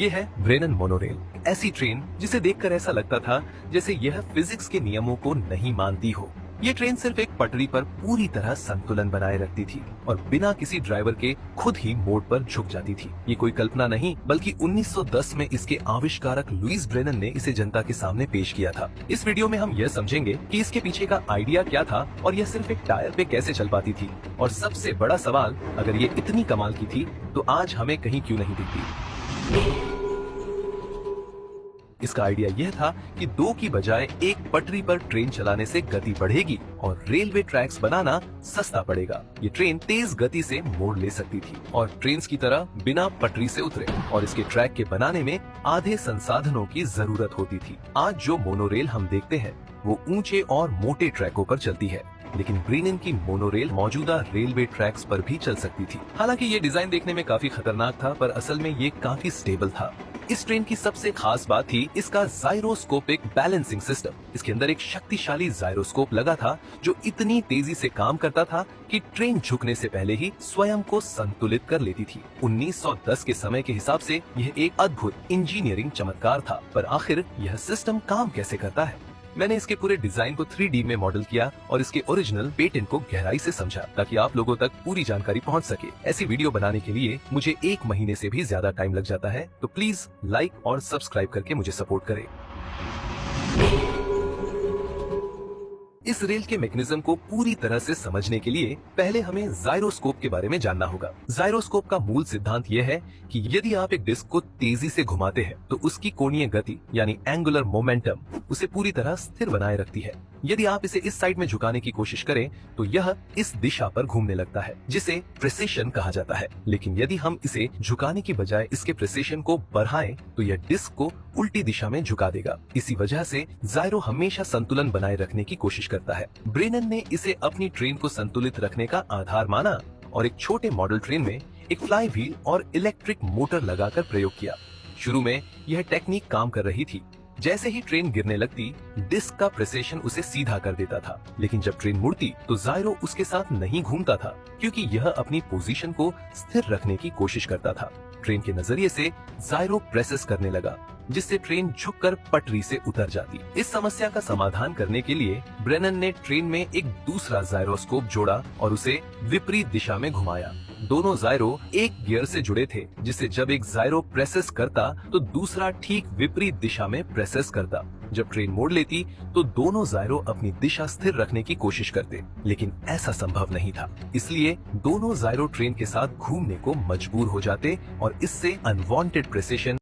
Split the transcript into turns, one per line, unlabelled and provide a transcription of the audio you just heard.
ये है Brennan monorail, ऐसी ट्रेन जिसे देखकर ऐसा लगता था जैसे यह फिजिक्स के नियमों को नहीं मानती हो। ये ट्रेन सिर्फ एक पटरी पर पूरी तरह संतुलन बनाए रखती थी और बिना किसी ड्राइवर के खुद ही मोड़ पर झुक जाती थी। ये कोई कल्पना नहीं बल्कि 1910 में इसके आविष्कारक लुईस ब्रेनन ने इसे जनता के सामने पेश किया था। इस वीडियो में हम यह समझेंगे कि इसके पीछे का आइडिया क्या था और यह सिर्फ एक टायर पे कैसे चल पाती थी। और सबसे बड़ा सवाल, अगर ये इतनी कमाल की थी तो आज हमें कहीं क्यों नहीं दिखती। इसका आइडिया यह था कि दो की बजाय एक पटरी पर ट्रेन चलाने से गति बढ़ेगी और रेलवे ट्रैक्स बनाना सस्ता पड़ेगा। ये ट्रेन तेज गति से मोड़ ले सकती थी और ट्रेन की तरह बिना पटरी से उतरे, और इसके ट्रैक के बनाने में आधे संसाधनों की जरूरत होती थी। आज जो मोनोरेल हम देखते हैं वो ऊंचे और मोटे ट्रैकों पर चलती है, लेकिन ब्रेनन की मोनोरेल मौजूदा रेलवे ट्रैक्स पर भी चल सकती थी। हालांकि ये डिजाइन देखने में काफी खतरनाक था, पर असल में ये काफी स्टेबल था। इस ट्रेन की सबसे खास बात थी इसका जायरोस्कोपिक बैलेंसिंग सिस्टम। इसके अंदर एक शक्तिशाली जायरोस्कोप लगा था जो इतनी तेजी से काम करता था कि ट्रेन झुकने से पहले ही स्वयं को संतुलित कर लेती थी। 1910 के समय के हिसाब से यह एक अद्भुत इंजीनियरिंग चमत्कार था। पर आखिर यह सिस्टम काम कैसे करता है? मैंने इसके पूरे डिजाइन को 3D में मॉडल किया और इसके ओरिजिनल पेटेंट को गहराई से समझा ताकि आप लोगों तक पूरी जानकारी पहुंच सके। ऐसी वीडियो बनाने के लिए मुझे 1 महीने से भी ज्यादा टाइम लग जाता है, तो प्लीज लाइक और सब्सक्राइब करके मुझे सपोर्ट करें। इस रेल के मैकेनिज्म को पूरी तरह से समझने के लिए पहले हमें जायरोस्कोप के बारे में जानना होगा। जायरोस्कोप का मूल सिद्धांत यह है कि यदि आप एक डिस्क को तेजी से घुमाते हैं तो उसकी कोणीय गति यानी एंगुलर मोमेंटम उसे पूरी तरह स्थिर बनाए रखती है। यदि आप इसे इस साइड में झुकाने की कोशिश करें तो यह इस दिशा पर घूमने लगता है, जिसे प्रेसिशन कहा जाता है। लेकिन यदि हम इसे झुकाने की बजाय इसके प्रेसिशन को बढ़ाएं तो यह डिस्क को उल्टी दिशा में झुका देगा। इसी वजह से जायरो हमेशा संतुलन बनाए रखने की कोशिश करता है। ब्रेनन ने इसे अपनी ट्रेन को संतुलित रखने का आधार माना और एक छोटे मॉडल ट्रेन में एक फ्लाई व्हील और इलेक्ट्रिक मोटर लगाकर प्रयोग किया। शुरू में यह टेक्निक काम कर रही थी। जैसे ही ट्रेन गिरने लगती, डिस्क का प्रेसिशन उसे सीधा कर देता था, लेकिन जब ट्रेन मुड़ती तो जायरो उसके साथ नहीं घूमता था, क्योंकि यह अपनी पोजीशन को स्थिर रखने की कोशिश करता था। ट्रेन के नजरिए से जायरो प्रेसेस करने लगा, जिससे ट्रेन झुककर पटरी से उतर जाती। इस समस्या का समाधान करने के लिए ब्रेनन ने ट्रेन में एक दूसरा जायरोस्कोप जोड़ा और उसे विपरीत दिशा में घुमाया। दोनों जायरो एक गियर से जुड़े थे, जिससे जब एक जायरो प्रेसेस करता तो दूसरा ठीक विपरीत दिशा में प्रेसेस करता। जब ट्रेन मोड़ लेती तो दोनों जायरो अपनी दिशा स्थिर रखने की कोशिश करते, लेकिन ऐसा संभव नहीं था। इसलिए दोनों जायरो ट्रेन के साथ घूमने को मजबूर हो जाते और इससे अनवांटेड प्रेसिशन